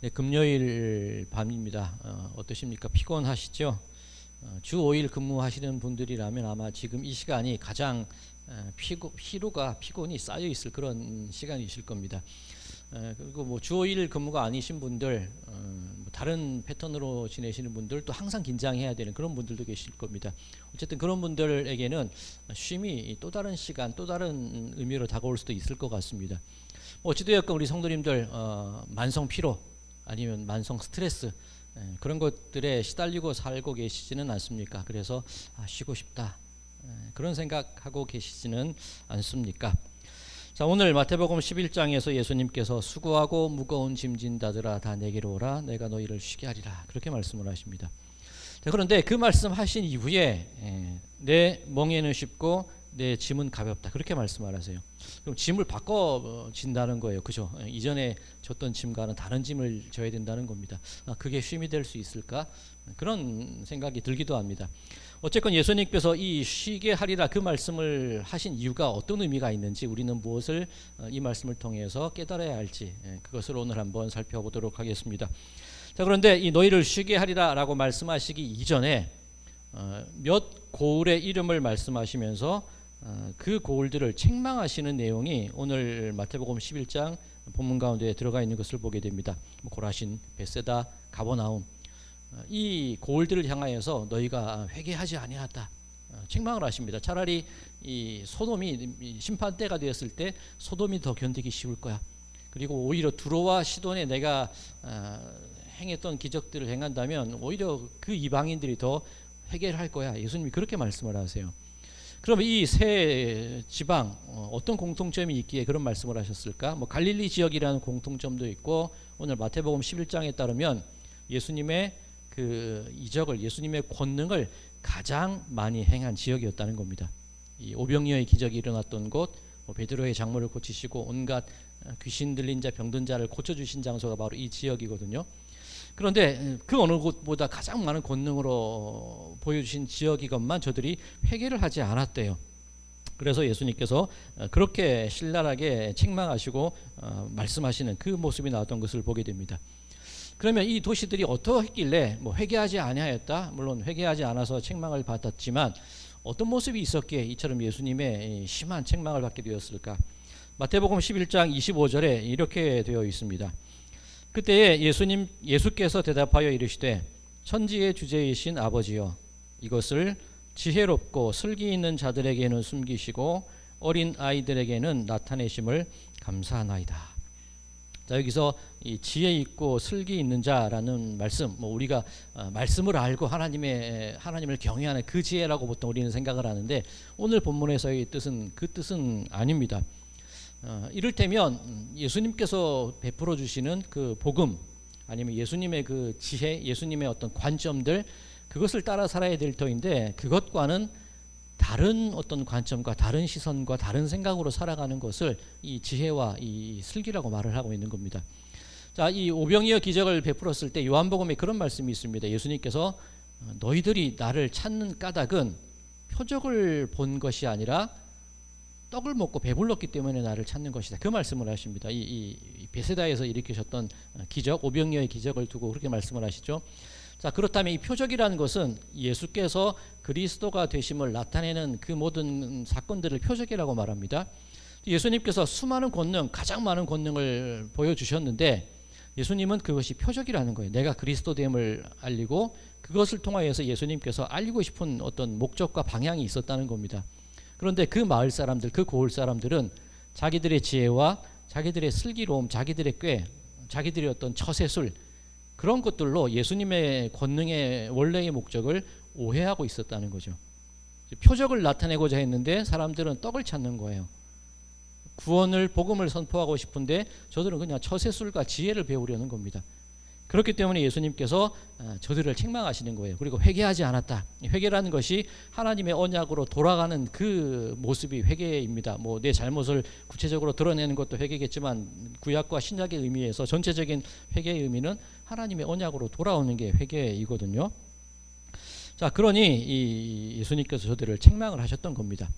네, 금요일 밤입니다. 어떠십니까? 피곤하시죠? 주 5일 근무하시는 분들이라면 아마 지금 이 시간이 가장 피곤이 쌓여 있을 그런 시간이실 겁니다. 그리고 뭐 주 5일 근무가 아니신 분들, 뭐 다른 패턴으로 지내시는 분들, 또 항상 긴장해야 되는 그런 분들도 계실 겁니다. 어쨌든 그런 분들에게는 쉼이 또 다른 시간, 또 다른 의미로 다가올 수도 있을 것 같습니다. 어찌되었건 우리 성도님들 만성 피로 아니면 만성 스트레스 그런 것들에 시달리고 살고 계시지는 않습니까? 그래서 쉬고 싶다 그런 생각하고 계시지는 않습니까? 자, 오늘 마태복음 11장에서 예수님께서 수고하고 무거운 짐진 자들아 다 내게로 오라 내가 너희를 쉬게 하리라 그렇게 말씀을 하십니다. 자, 그런데 그 말씀하신 이후에 내 멍에는 쉽고 내 짐은 가볍다 그렇게 말씀을 하세요. 그럼 짐을 바꿔 진다는 거예요. 그죠? 이전에 졌던 짐과는 다른 짐을 져야 된다는 겁니다. 그게 쉼이 될 수 있을까? 그런 생각이 들기도 합니다. 어쨌건 예수님께서 이 쉬게 하리라 그 말씀을 하신 이유가 어떤 의미가 있는지 우리는 무엇을 이 말씀을 통해서 깨달아야 할지 그것을 오늘 한번 살펴보도록 하겠습니다. 자, 그런데 이 너희를 쉬게 하리라 라고 말씀하시기 이전에 몇 고을의 이름을 말씀하시면서 그 고을들을 책망하시는 내용이 오늘 마태복음 11장 본문 가운데 들어가 있는 것을 보게 됩니다. 고라신, 벳세다, 가버나움 이 고을들을 향하여서 너희가 회개하지 아니하였다 책망을 하십니다. 차라리 이 소돔이 심판 때가 되었을 때 소돔이 더 견디기 쉬울 거야. 그리고 오히려 두로와 시돈에 내가 행했던 기적들을 행한다면 오히려 그 이방인들이 더 회개를 할 거야. 예수님이 그렇게 말씀을 하세요. 그러면 이 세 지방 어떤 공통점이 있기에 그런 말씀을 하셨을까? 뭐 갈릴리 지역이라는 공통점도 있고 오늘 마태복음 11장에 따르면 예수님의 그 이적을 예수님의 권능을 가장 많이 행한 지역이었다는 겁니다. 이 오병이어의 기적이 일어났던 곳, 베드로의 장모를 고치시고 온갖 귀신 들린 자, 병든 자를 고쳐주신 장소가 바로 이 지역이거든요. 그런데 그 어느 곳보다 가장 많은 권능으로 보여주신 지역이건만 저들이 회개를 하지 않았대요. 그래서 예수님께서 그렇게 신랄하게 책망하시고 말씀하시는 그 모습이 나왔던 것을 보게 됩니다. 그러면 이 도시들이 어떠했길래 뭐 회개하지 아니하였다? 물론 회개하지 않아서 책망을 받았지만 어떤 모습이 있었기에 이처럼 예수님의 심한 책망을 받게 되었을까? 마태복음 11장 25절에 이렇게 되어 있습니다. 그때에 예수께서 대답하여 이르시되 천지의 주제이신 아버지여 이것을 지혜롭고 슬기 있는 자들에게는 숨기시고 어린 아이들에게는 나타내심을 감사하나이다. 자, 여기서 이 지혜 있고 슬기 있는 자라는 말씀, 우리가 말씀을 알고 하나님을 경외하는 그 지혜라고 보통 우리는 생각을 하는데 오늘 본문에서의 뜻은 그 뜻은 아닙니다. 이를테면 예수님께서 베풀어 주시는 그 복음 아니면 예수님의 그 지혜, 예수님의 어떤 관점들 그것을 따라 살아야 될 터인데 그것과는 다른 어떤 관점과 다른 시선과 다른 생각으로 살아가는 것을 이 지혜와 이 슬기라고 말을 하고 있는 겁니다. 자, 이 오병이어 기적을 베풀었을 때 요한복음에 그런 말씀이 있습니다. 예수님께서 너희들이 나를 찾는 까닭은 표적을 본 것이 아니라 떡을 먹고 배불렀기 때문에 나를 찾는 것이다. 그 말씀을 하십니다. 이 베세다에서 일으키셨던 기적, 오병이어의 기적을 두고 그렇게 말씀을 하시죠. 자, 그렇다면 이 표적이라는 것은 예수께서 그리스도가 되심을 나타내는 그 모든 사건들을 표적이라고 말합니다. 예수님께서 수많은 권능, 가장 많은 권능을 보여주셨는데 예수님은 그것이 표적이라는 거예요. 내가 그리스도됨을 알리고 그것을 통하여서 예수님께서 알리고 싶은 어떤 목적과 방향이 있었다는 겁니다. 그런데 그 마을 사람들, 그 고을 사람들은 자기들의 지혜와 자기들의 슬기로움, 자기들의 꾀, 자기들의 어떤 처세술 그런 것들로 예수님의 권능의 원래의 목적을 오해하고 있었다는 거죠. 표적을 나타내고자 했는데 사람들은 떡을 찾는 거예요. 구원을 복음을 선포하고 싶은데 저들은 그냥 처세술과 지혜를 배우려는 겁니다. 그렇기 때문에 예수님께서 저들을 책망하시는 거예요. 그리고 회개하지 않았다. 회개라는 것이 하나님의 언약으로 돌아가는 그 모습이 회개입니다. 내 잘못을 구체적으로 드러내는 것도 회개겠지만 구약과 신약의 의미에서 전체적인 회개의 의미는 하나님의 언약으로 돌아오는 게 회개이거든요. 자, 그러니 이 예수님께서 저들을 책망을 하셨던 겁니다.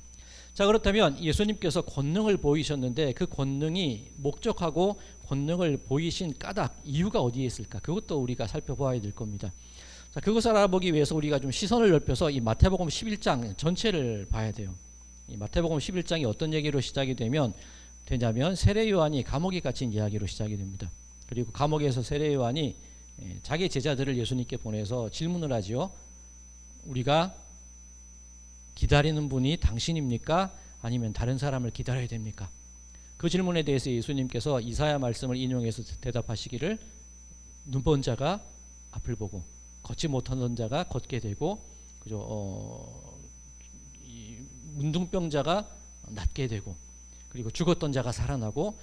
자, 그렇다면 예수님께서 권능을 보이셨는데 그 권능이 목적하고 권능을 보이신 까닭, 이유가 어디에 있을까? 그것도 우리가 살펴봐야 될 겁니다. 자, 그것을 알아보기 위해서 우리가 좀 시선을 넓혀서 이 마태복음 11장 전체를 봐야 돼요. 이 마태복음 11장이 어떤 얘기로 시작이 되냐면 세례 요한이 감옥에 갇힌 이야기로 시작이 됩니다. 그리고 감옥에서 세례 요한이 자기 제자들을 예수님께 보내서 질문을 하지요. 우리가 기다리는 분이 당신입니까? 아니면 다른 사람을 기다려야 됩니까? 그 질문에 대해서 예수님께서 이사야 말씀을 인용해서 대답하시기를 눈먼 자가 앞을 보고 걷지 못하는 자가 걷게 되고 이 문둥병자가 낫게 되고 그리고 죽었던 자가 살아나고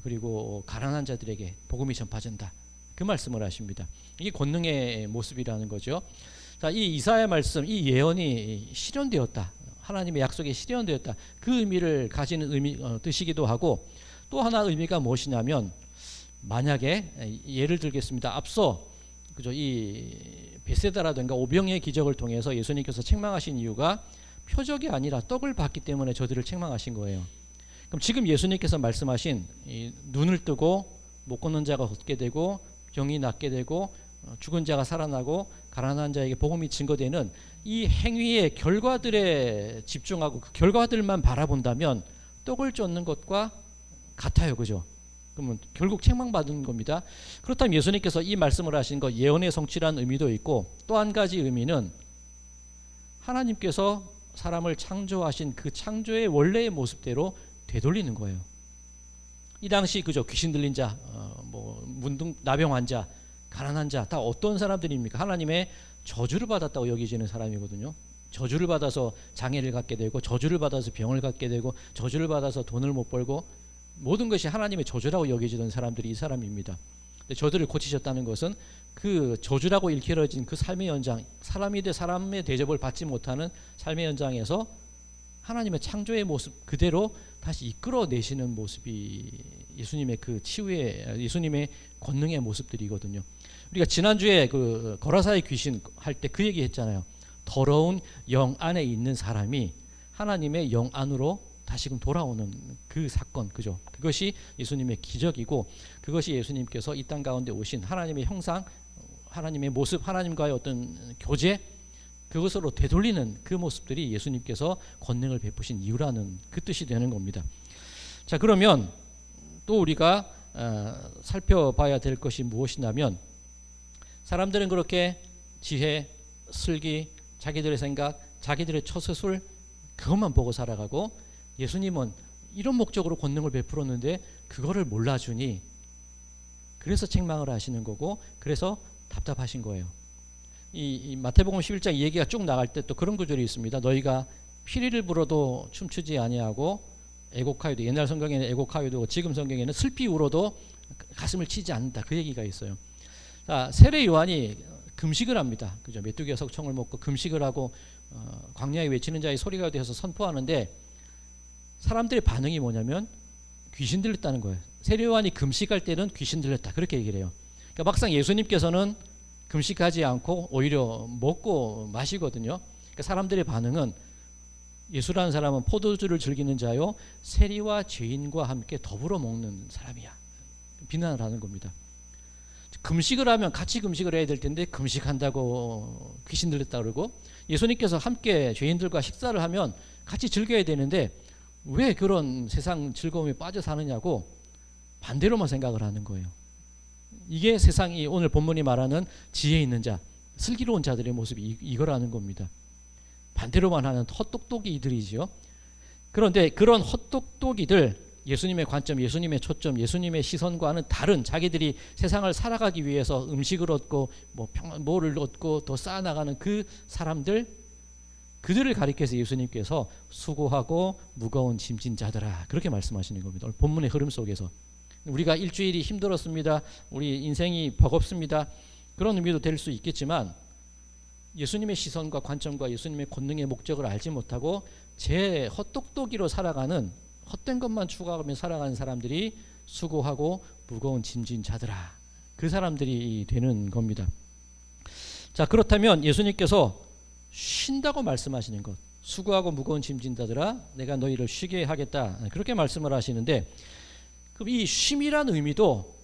그리고 가난한 자들에게 복음이 전파된다. 그 말씀을 하십니다. 이게 권능의 모습이라는 거죠. 자, 이 이사야 말씀, 이 예언이 실현되었다. 하나님의 약속이 실현되었다. 그 의미를 가지는 뜻이기도 하고 또 하나 의미가 무엇이냐면 만약에 예를 들겠습니다. 앞서 이 베세다라든가 오병의 기적을 통해서 예수님께서 책망하신 이유가 표적이 아니라 떡을 받기 때문에 저들을 책망하신 거예요. 그럼 지금 예수님께서 말씀하신 이 눈을 뜨고 못 걷는 자가 걷게 되고 병이 낫게 되고 죽은 자가 살아나고 가난한 자에게 복음이 증거되는 이 행위의 결과들에 집중하고 그 결과들만 바라본다면 떡을 쫓는 것과 같아요. 그죠? 그러면 결국 책망받은 겁니다. 그렇다면 예수님께서 이 말씀을 하신 것 예언의 성취라는 의미도 있고 또 한 가지 의미는 하나님께서 사람을 창조하신 그 창조의 원래의 모습대로 되돌리는 거예요. 이 당시 귀신 들린 자, 나병 환자, 가난한 자 다 어떤 사람들입니까? 하나님의 저주를 받았다고 여기지는 사람이거든요. 저주를 받아서 장애를 갖게 되고 저주를 받아서 병을 갖게 되고 저주를 받아서 돈을 못 벌고 모든 것이 하나님의 저주라고 여겨지던 사람들이 이 사람입니다. 근데 저들을 고치셨다는 것은 그 저주라고 일컬어진 그 삶의 연장, 사람이 사람의 대접을 받지 못하는 삶의 연장에서 하나님의 창조의 모습 그대로 다시 이끌어내시는 모습이 예수님의 그 치유의 예수님의 권능의 모습들이거든요. 우리가 지난주에 그 거라사의 귀신 할 때 그 얘기 했잖아요. 더러운 영 안에 있는 사람이 하나님의 영 안으로 다시금 돌아오는 그 사건, 그죠? 그것이 예수님의 기적이고 그것이 예수님께서 이 땅 가운데 오신 하나님의 형상, 하나님의 모습, 하나님과의 어떤 교제, 그것으로 되돌리는 그 모습들이 예수님께서 권능을 베푸신 이유라는 그 뜻이 되는 겁니다. 자, 그러면 또 우리가 살펴봐야 될 것이 무엇이냐면 사람들은 그렇게 지혜, 슬기, 자기들의 생각, 자기들의 처세술 그것만 보고 살아가고 예수님은 이런 목적으로 권능을 베풀었는데 그거를 몰라주니 그래서 책망을 하시는 거고 그래서 답답하신 거예요. 이 마태복음 11장 이 얘기가 쭉 나갈 때 또 그런 구절이 있습니다. 너희가 피리를 불어도 춤추지 아니하고 애곡하여도 옛날 성경에는 애곡하여도 지금 성경에는 슬피 울어도 가슴을 치지 않는다. 그 얘기가 있어요. 자, 세례 요한이 금식을 합니다. 그죠? 메뚜기가 석청을 먹고 금식을 하고 광야에 외치는 자의 소리가 되어서 선포하는데 사람들의 반응이 뭐냐면 귀신 들렸다는 거예요. 세례 요한이 금식할 때는 귀신 들렸다. 그렇게 얘기를 해요. 그러니까 막상 예수님께서는 금식하지 않고 오히려 먹고 마시거든요. 그러니까 사람들의 반응은 예수라는 사람은 포도주를 즐기는 자요 세리와 죄인과 함께 더불어 먹는 사람이야. 비난을 하는 겁니다. 금식을 하면 같이 금식을 해야 될 텐데 금식한다고 귀신 들렸다 그러고 예수님께서 함께 죄인들과 식사를 하면 같이 즐겨야 되는데 왜 그런 세상 즐거움에 빠져 사느냐고 반대로만 생각을 하는 거예요. 이게 세상이 오늘 본문이 말하는 지혜 있는 자, 슬기로운 자들의 모습이 이거라는 겁니다. 반대로만 하는 헛똑똑이들이죠. 그런데 그런 헛똑똑이들 예수님의 관점, 예수님의 초점, 예수님의 시선과는 다른 자기들이 세상을 살아가기 위해서 음식을 얻고 뭐를 얻고 더 쌓아나가는 그 사람들 그들을 가리켜서 예수님께서 수고하고 무거운 짐진 자들아 그렇게 말씀하시는 겁니다. 오늘 본문의 흐름 속에서 우리가 일주일이 힘들었습니다. 우리 인생이 버겁습니다. 그런 의미도 될 수 있겠지만 예수님의 시선과 관점과 예수님의 권능의 목적을 알지 못하고 제 헛똑똑이로 살아가는 헛된 것만 추구하며 살아가는 사람들이 수고하고 무거운 짐진 자들아 그 사람들이 되는 겁니다. 자, 그렇다면 예수님께서 쉰다고 말씀하시는 것 수고하고 무거운 짐 진 자들아 내가 너희를 쉬게 하겠다. 그렇게 말씀을 하시는데, 그럼 이 쉼이라는 의미도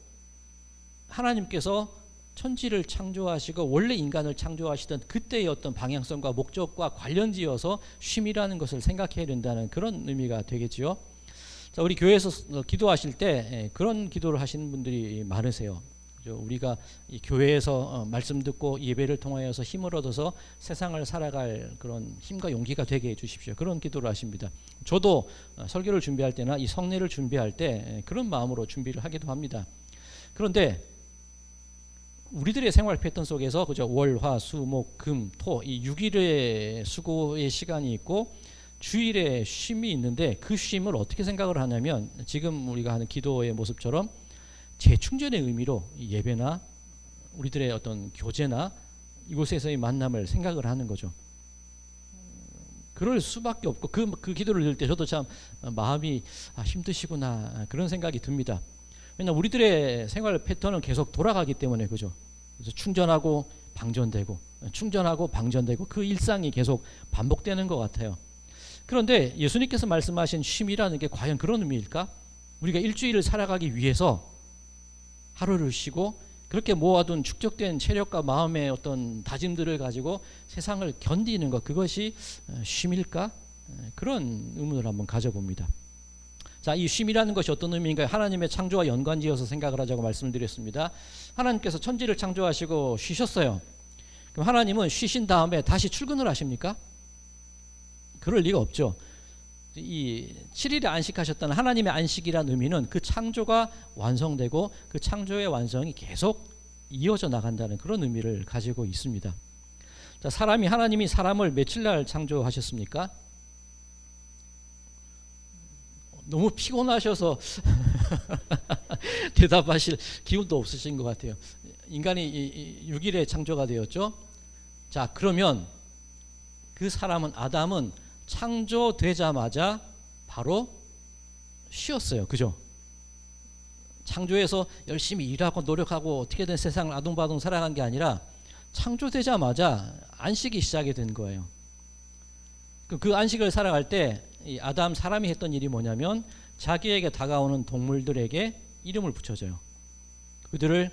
하나님께서 천지를 창조하시고 원래 인간을 창조하시던 그때의 어떤 방향성과 목적과 관련지어서 쉼이라는 것을 생각해야 된다는 그런 의미가 되겠지요. 자, 우리 교회에서 기도하실 때 그런 기도를 하시는 분들이 많으세요. 우리가 이 교회에서 말씀 듣고 예배를 통하여서 힘을 얻어서 세상을 살아갈 그런 힘과 용기가 되게 해주십시오. 그런 기도를 하십니다. 저도 설교를 준비할 때나 이 성례를 준비할 때 그런 마음으로 준비를 하기도 합니다. 그런데 우리들의 생활 패턴 속에서 그죠, 월, 화, 수, 목, 금, 토 이 6일의 수고의 시간이 있고 주일에 쉼이 있는데, 그 쉼을 어떻게 생각을 하냐면 지금 우리가 하는 기도의 모습처럼 재충전의 의미로 예배나 우리들의 어떤 교제나 이곳에서의 만남을 생각을 하는 거죠. 그럴 수밖에 없고 그 기도를 들을 때 저도 참 마음이 힘드시구나 그런 생각이 듭니다. 왜냐하면 우리들의 생활 패턴은 계속 돌아가기 때문에 그죠. 그래서 충전하고 방전되고 충전하고 방전되고 그 일상이 계속 반복되는 것 같아요. 그런데 예수님께서 말씀하신 쉼이라는 게 과연 그런 의미일까? 우리가 일주일을 살아가기 위해서 하루를 쉬고 그렇게 모아둔 축적된 체력과 마음의 어떤 다짐들을 가지고 세상을 견디는 것, 그것이 쉼일까? 그런 의문을 한번 가져봅니다. 자, 이 쉼이라는 것이 어떤 의미인가요? 하나님의 창조와 연관지어서 생각을 하자고 말씀을 드렸습니다. 하나님께서 천지를 창조하시고 쉬셨어요. 그럼 하나님은 쉬신 다음에 다시 출근을 하십니까? 그럴 리가 없죠. 이 7일에 안식하셨다는 하나님의 안식이라는 의미는 그 창조가 완성되고 그 창조의 완성이 계속 이어져 나간다는 그런 의미를 가지고 있습니다. 자, 하나님이 사람을 며칠 날 창조하셨습니까? 너무 피곤하셔서 대답하실 기운도 없으신 것 같아요. 인간이 6일에 창조가 되었죠. 자, 그러면 그 아담은 창조되자마자 바로 쉬었어요. 그죠? 창조해서 열심히 일하고 노력하고 어떻게든 세상을 아둥바둥 살아간 게 아니라 창조되자마자 안식이 시작이 된 거예요. 그 안식을 살아갈 때 이 아담 사람이 했던 일이 뭐냐면 자기에게 다가오는 동물들에게 이름을 붙여줘요. 그들을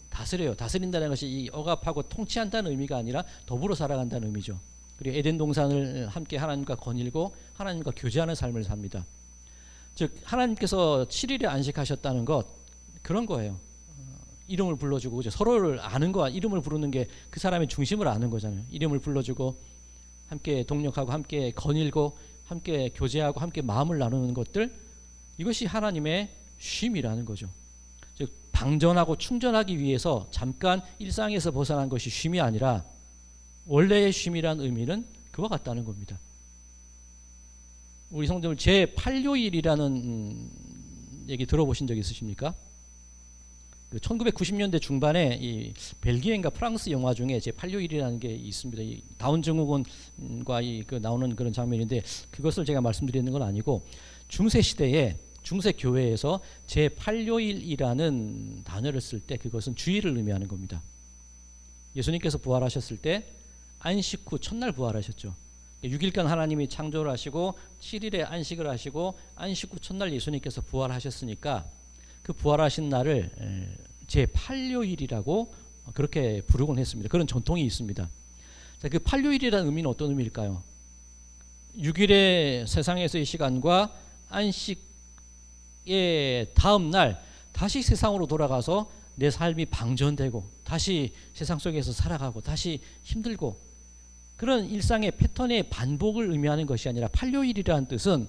다스려요. 다스린다는 것이 이 억압하고 통치한다는 의미가 아니라 더불어 살아간다는 의미죠. 그리고 에덴 동산을 함께 하나님과 거닐고 하나님과 교제하는 삶을 삽니다. 즉 하나님께서 7일에 안식하셨다는 것, 그런 거예요. 이름을 불러주고 그죠? 서로를 아는 거, 이름을 부르는 게 그 사람의 중심을 아는 거잖아요. 이름을 불러주고 함께 동력하고 함께 거닐고 함께 교제하고 함께 마음을 나누는 것들, 이것이 하나님의 쉼이라는 거죠. 즉 방전하고 충전하기 위해서 잠깐 일상에서 벗어난 것이 쉼이 아니라 원래의 쉼이라는 의미는 그와 같다는 겁니다. 우리 성도들 제8요일이라는 얘기 들어보신 적 있으십니까? 1990년대 중반에 이 벨기에인가 프랑스 영화 중에 제8요일이라는 게 있습니다. 이 다운 증후군과 그 나오는 그런 장면인데 그것을 제가 말씀드리는 건 아니고, 중세 시대에 중세 교회에서 제8요일이라는 단어를 쓸 때 그것은 주일을 의미하는 겁니다. 예수님께서 부활하셨을 때 안식 후 첫날 부활하셨죠. 6일간 하나님이 창조를 하시고 7일에 안식을 하시고 안식 후 첫날 예수님께서 부활하셨으니까 그 부활하신 날을 제8요일이라고 그렇게 부르곤 했습니다. 그런 전통이 있습니다. 자, 그 8요일이라는 의미는 어떤 의미일까요? 6일의 세상에서의 시간과 안식의 다음 날 다시 세상으로 돌아가서 내 삶이 방전되고 다시 세상 속에서 살아가고 다시 힘들고 그런 일상의 패턴의 반복을 의미하는 것이 아니라 8요일이라는 뜻은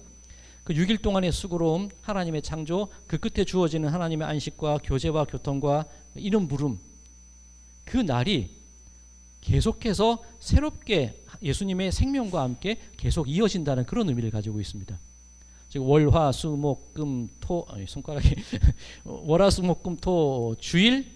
그 6일 동안의 수고로움, 하나님의 창조, 그 끝에 주어지는 하나님의 안식과 교제와 교통과 이름 부름, 그 날이 계속해서 새롭게 예수님의 생명과 함께 계속 이어진다는 그런 의미를 가지고 있습니다. 즉 월화수목금토 손가락이 월화수목금토 주일,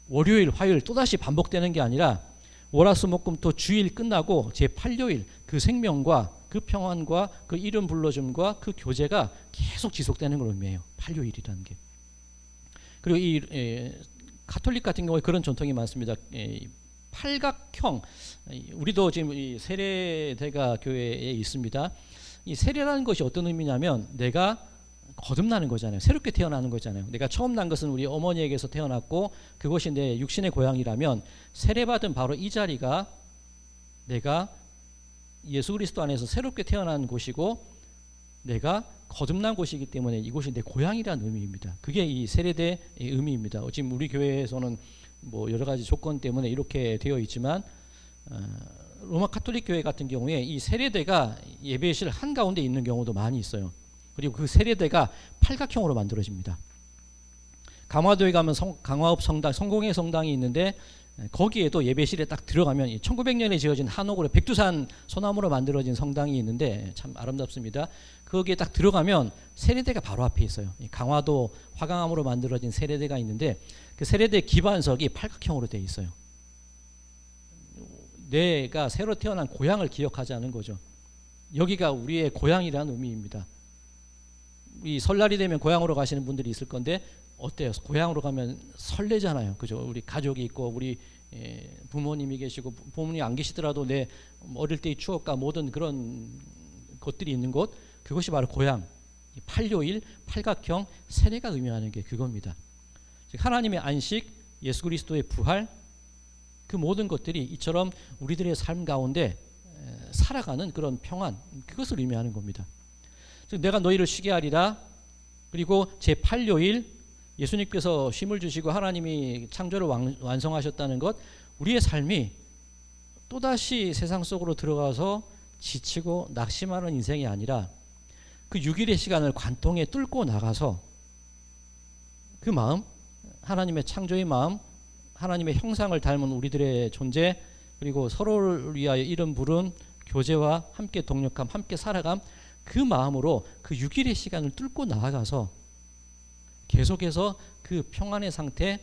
월요일, 화요일 또다시 반복되는 게 아니라 월화수목금토 주일 끝나고 제8요일 그 생명과 그 평안과 그 이름 불러줌과 그 교제가 계속 지속되는 걸 의미해요. 8요일이라는 게. 그리고 이 가톨릭 같은 경우에 그런 전통이 많습니다. 팔각형. 우리도 지금 이 세례대가 교회에 있습니다. 이 세례라는 것이 어떤 의미냐면 내가 거듭나는 거잖아요. 새롭게 태어나는 거잖아요. 내가 처음 난 것은 우리 어머니에게서 태어났고 그것이 내 육신의 고향이라면 세례받은 바로 이 자리가 내가 예수 그리스도 안에서 새롭게 태어난 곳이고 내가 거듭난 곳이기 때문에 이곳이 내 고향이라는 의미입니다. 그게 이 세례대의 의미입니다. 지금 우리 교회에서는 뭐 여러 가지 조건 때문에 이렇게 되어 있지만 로마 카톨릭 교회 같은 경우에 이 세례대가 예배실 한가운데 있는 경우도 많이 있어요. 그리고 그 세례대가 팔각형으로 만들어집니다. 강화도에 가면 강화읍 성당, 성공회 성당이 있는데 거기에도 예배실에 딱 들어가면 1900년에 지어진 한옥으로 백두산 소나무로 만들어진 성당이 있는데 참 아름답습니다. 거기에 딱 들어가면 세례대가 바로 앞에 있어요. 강화도 화강암으로 만들어진 세례대가 있는데 그 세례대 기반석이 팔각형으로 되어 있어요. 내가 새로 태어난 고향을 기억하자는 거죠. 여기가 우리의 고향이라는 의미입니다. 이 설날이 되면 고향으로 가시는 분들이 있을 건데 어때요? 고향으로 가면 설레잖아요. 그죠? 우리 가족이 있고 우리 부모님이 계시고 부모님이 안 계시더라도 내 어릴 때의 추억과 모든 그런 것들이 있는 곳, 그것이 바로 고향. 팔요일, 팔각형, 세례가 의미하는 게 그겁니다. 즉 하나님의 안식, 예수 그리스도의 부활, 그 모든 것들이 이처럼 우리들의 삶 가운데 살아가는 그런 평안, 그것을 의미하는 겁니다. 즉 내가 너희를 쉬게 하리라. 그리고 제8요일 예수님께서 쉼을 주시고 하나님이 창조를 완성하셨다는 것, 우리의 삶이 또다시 세상 속으로 들어가서 지치고 낙심하는 인생이 아니라 그 6일의 시간을 관통에 뚫고 나가서 그 마음, 하나님의 창조의 마음, 하나님의 형상을 닮은 우리들의 존재, 그리고 서로를 위하여 이름 부른 교제와 함께 동력함, 함께 살아감, 그 마음으로 그 6일의 시간을 뚫고 나아가서 계속해서 그 평안의 상태,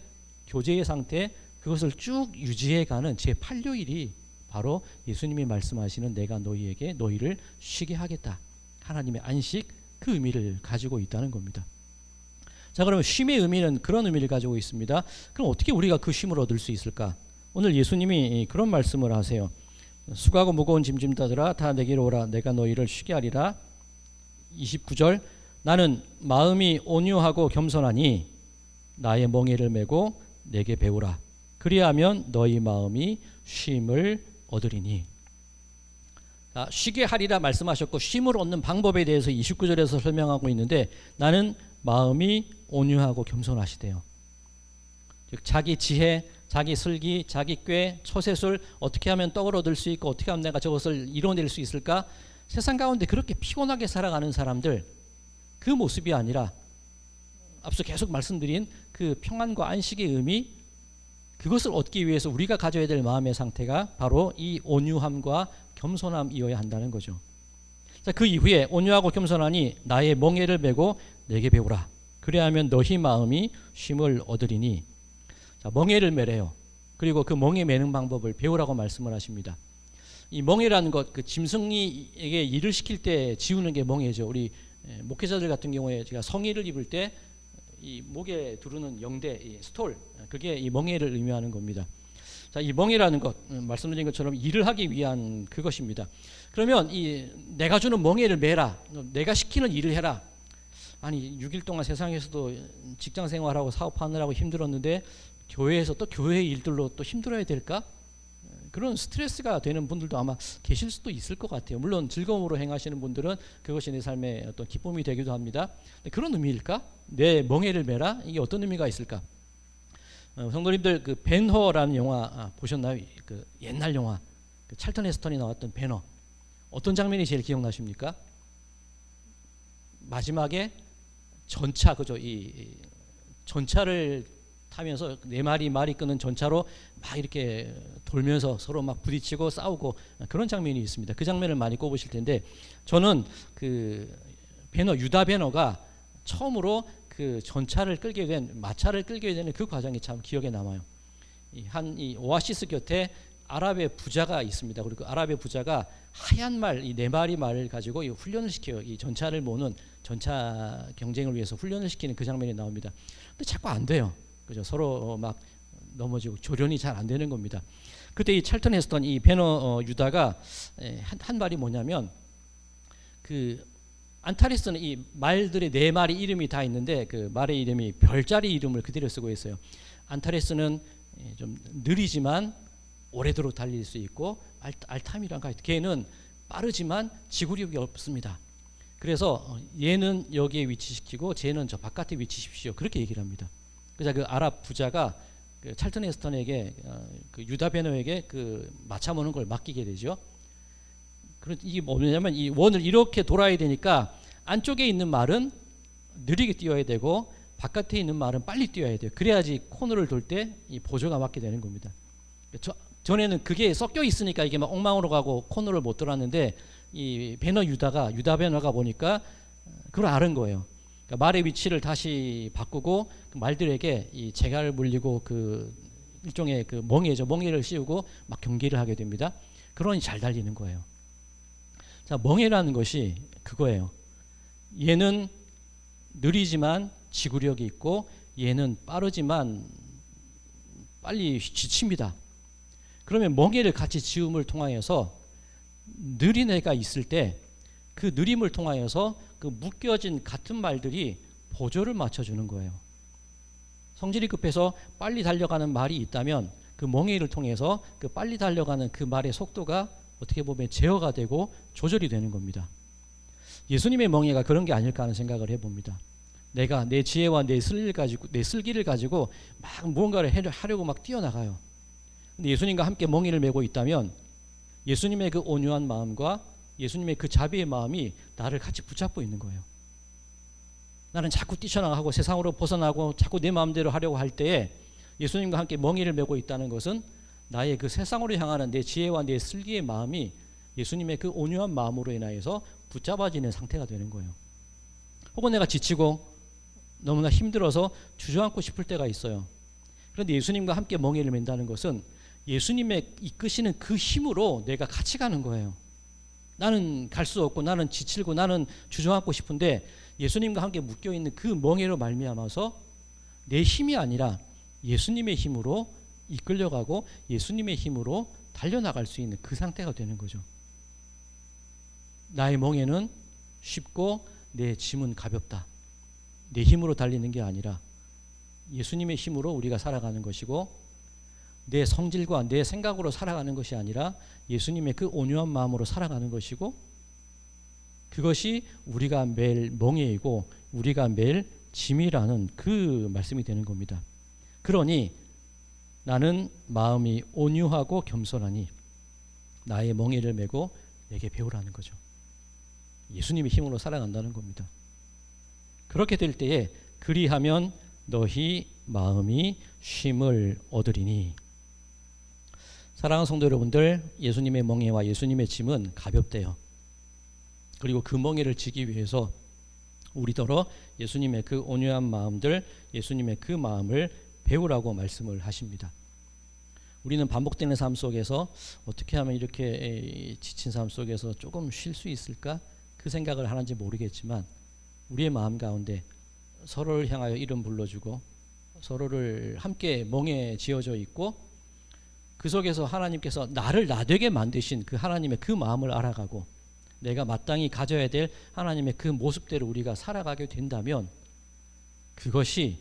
교제의 상태, 그것을 쭉 유지해가는 제8요일이 바로 예수님이 말씀하시는 내가 너희를 쉬게 하겠다. 하나님의 안식, 그 의미를 가지고 있다는 겁니다. 자, 그러면 쉼의 의미는 그런 의미를 가지고 있습니다. 그럼 어떻게 우리가 그 쉼을 얻을 수 있을까? 오늘 예수님이 그런 말씀을 하세요. 수고하고 무거운 짐진 자들아 다 내게로 오라. 내가 너희를 쉬게 하리라. 29절 나는 마음이 온유하고 겸손하니 나의 멍에를 메고 내게 배우라. 그리하면 너희 마음이 쉼을 얻으리니. 자, 쉬게 하리라 말씀하셨고 쉼을 얻는 방법에 대해서 29절에서 설명하고 있는데 나는 마음이 온유하고 겸손하시대요. 즉 자기 지혜, 자기 슬기, 자기 꾀, 처세술 어떻게 하면 떡을 얻을 수 있고 어떻게 하면 내가 저것을 이뤄낼 수 있을까? 세상 가운데 그렇게 피곤하게 살아가는 사람들, 그 모습이 아니라 앞서 계속 말씀드린 그 평안과 안식의 의미, 그것을 얻기 위해서 우리가 가져야 될 마음의 상태가 바로 이 온유함과 겸손함이어야 한다는 거죠. 자, 그 이후에 온유하고 겸손하니 나의 멍에를 메고 내게 배우라. 그래야하면 너희 마음이 쉼을 얻으리니. 자, 멍에를 메래요. 그리고 그 멍에 메는 방법을 배우라고 말씀을 하십니다. 이 멍에라는 것, 그 짐승이에게 일을 시킬 때 지우는 게 멍에죠. 우리 목회자들 같은 경우에 제가 성의를 입을 때 이 목에 두르는 영대, 이 스톨, 그게 이 멍에를 의미하는 겁니다. 자, 이 멍에라는 것, 말씀드린 것처럼 일을 하기 위한 그것입니다. 그러면 이 내가 주는 멍에를 메라, 내가 시키는 일을 해라. 아니 6일 동안 세상에서도 직장 생활하고 사업하느라고 힘들었는데 교회에서 또 교회의 일들로 또 힘들어야 될까? 그런 스트레스가 되는 분들도 아마 계실 수도 있을 것 같아요. 물론 즐거움으로 행하시는 분들은 그것이 내 삶의 어떤 기쁨이 되기도 합니다. 그런 의미일까? 내 멍에를 메라? 이게 어떤 의미가 있을까? 성도님들 그 벤허라는 영화 보셨나요? 그 옛날 영화, 그 찰턴 헤스턴이 나왔던 벤허. 어떤 장면이 제일 기억나십니까? 마지막에 전차, 그죠? 이 전차를 타면서 네 마리 끄는 전차로 막 이렇게 돌면서 서로 막 부딪히고 싸우고 그런 장면이 있습니다. 그 장면을 많이 꼽으실 텐데 저는 그 배너, 유다 배너가 처음으로 그 전차를 끌게 된, 마차를 끌게 되는 그 과정이 참 기억에 남아요. 이 오아시스 곁에 아랍의 부자가 있습니다. 그리고 그 아랍의 부자가 하얀 말, 이 네 마리 말을 가지고 이 훈련을 시켜요. 이 전차를 모는 전차 경쟁을 위해서 훈련을 시키는 그 장면이 나옵니다. 근데 자꾸 안 돼요. 그죠? 서로 막 넘어지고 조련이 잘 안 되는 겁니다. 그때 이 찰턴 헤스턴 이 배너 유다가 한 말이 뭐냐면 그 안타레스는 이 말들의 네 마리 이름이 다 있는데 그 말의 이름이 별자리 이름을 그대로 쓰고 있어요. 안타레스는 좀 느리지만 오래도록 달릴 수 있고 알탐이란 가 걔는 빠르지만 지구력이 없습니다. 그래서 얘는 여기에 위치시키고 쟤는 저 바깥에 위치시십시오. 그렇게 얘기를 합니다. 그래서 그 아랍 부자가 그 찰튼 헤스턴에게 그 유다 베너에게 그 맞춰보는 걸 맡기게 되죠. 이게 뭐냐면 이 원을 이렇게 돌아야 되니까 안쪽에 있는 말은 느리게 뛰어야 되고 바깥에 있는 말은 빨리 뛰어야 돼요. 그래야지 코너를 돌 때 이 보조가 맞게 되는 겁니다. 전에는 그게 섞여 있으니까 이게 막 엉망으로 가고 코너를 못 돌았는데 이 유다 베너가 보니까 그걸 아는 거예요. 그러니까 말의 위치를 다시 바꾸고 그 말들에게 이 재갈을 물리고 그 일종의 그 멍에를 씌우고 막 경기를 하게 됩니다. 그러니 잘 달리는 거예요. 자, 멍에라는 것이 그거예요. 얘는 느리지만 지구력이 있고 얘는 빠르지만 빨리 지칩니다. 그러면 멍에를 같이 지음을 통하여서 느린 애가 있을 때 그 느림을 통하여서 그 묶여진 같은 말들이 보조를 맞춰주는 거예요. 성질이 급해서 빨리 달려가는 말이 있다면 그 멍에를 통해서 그 빨리 달려가는 그 말의 속도가 어떻게 보면 제어가 되고 조절이 되는 겁니다. 예수님의 멍에가 그런 게 아닐까 하는 생각을 해봅니다. 내가 내 지혜와 내 슬기를 가지고 막 무언가를 하려고 막 뛰어나가요. 근데 예수님과 함께 멍에를 메고 있다면 예수님의 그 온유한 마음과 예수님의 그 자비의 마음이 나를 같이 붙잡고 있는 거예요. 나는 자꾸 뛰쳐나가고 세상으로 벗어나고 자꾸 내 마음대로 하려고 할 때에 예수님과 함께 멍에를 메고 있다는 것은 나의 그 세상으로 향하는 내 지혜와 내 슬기의 마음이 예수님의 그 온유한 마음으로 인하여서 붙잡아지는 상태가 되는 거예요. 혹은 내가 지치고 너무나 힘들어서 주저앉고 싶을 때가 있어요. 그런데 예수님과 함께 멍에를 맨다는 것은 예수님의 이끄시는 그 힘으로 내가 같이 가는 거예요. 나는 갈 수 없고 나는 지치고 나는 주저앉고 싶은데 예수님과 함께 묶여있는 그 멍에로 말미암아서 내 힘이 아니라 예수님의 힘으로 이끌려가고 예수님의 힘으로 달려나갈 수 있는 그 상태가 되는 거죠. 나의 멍에는 쉽고 내 짐은 가볍다. 내 힘으로 달리는 게 아니라 예수님의 힘으로 우리가 살아가는 것이고 내 성질과 내 생각으로 살아가는 것이 아니라 예수님의 그 온유한 마음으로 살아가는 것이고 그것이 우리가 매일 멍에이고 우리가 매일 짐이라는 그 말씀이 되는 겁니다. 그러니 나는 마음이 온유하고 겸손하니 나의 멍에를 메고 내게 배우라는 거죠. 예수님의 힘으로 살아간다는 겁니다. 그렇게 될 때에 그리하면 너희 마음이 쉼을 얻으리니. 사랑하는 성도 여러분들, 예수님의 멍에와 예수님의 짐은 가볍대요. 그리고 그 멍에를 지기 위해서 우리더러 예수님의 그 온유한 마음들, 예수님의 그 마음을 배우라고 말씀을 하십니다. 우리는 반복되는 삶 속에서 어떻게 하면 이렇게 지친 삶 속에서 조금 쉴 수 있을까? 그 생각을 하는지 모르겠지만 우리의 마음 가운데 서로를 향하여 이름 불러주고 서로를 함께 멍에 지어져 있고 그 속에서 하나님께서 나를 나되게 만드신 그 하나님의 그 마음을 알아가고 내가 마땅히 가져야 될 하나님의 그 모습대로 우리가 살아가게 된다면 그것이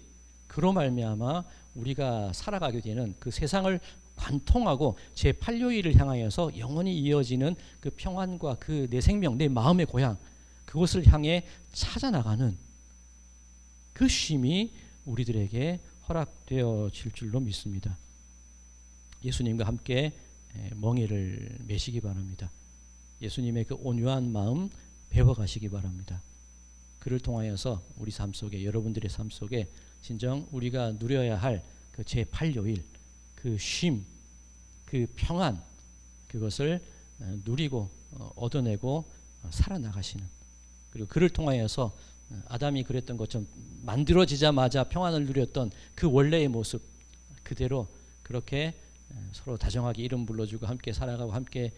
그로 말미암아 우리가 살아가게 되는 그 세상을 관통하고 제8요일을 향하여서 영원히 이어지는 그 평안과 그 내 생명, 내 마음의 고향 그곳을 향해 찾아나가는 그 쉼이 우리들에게 허락되어질 줄로 믿습니다. 예수님과 함께 멍에를 메시기 바랍니다. 예수님의 그 온유한 마음 배워가시기 바랍니다. 그를 통하여서 우리 삶 속에 여러분들의 삶 속에 진정 우리가 누려야 할 그 제8요일 그 쉼, 그 평안 그것을 누리고 얻어내고 살아나가시는 그리고 그를 통하여서 아담이 그랬던 것처럼 만들어지자마자 평안을 누렸던 그 원래의 모습 그대로 그렇게 서로 다정하게 이름 불러주고 함께 살아가고 함께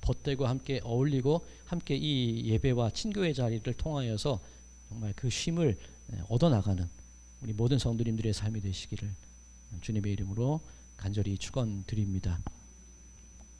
벗되고 함께 어울리고 함께 이 예배와 친교의 자리를 통하여서 정말 그 쉼을 얻어나가는 우리 모든 성도님들의 삶이 되시기를 주님의 이름으로 간절히 축원드립니다.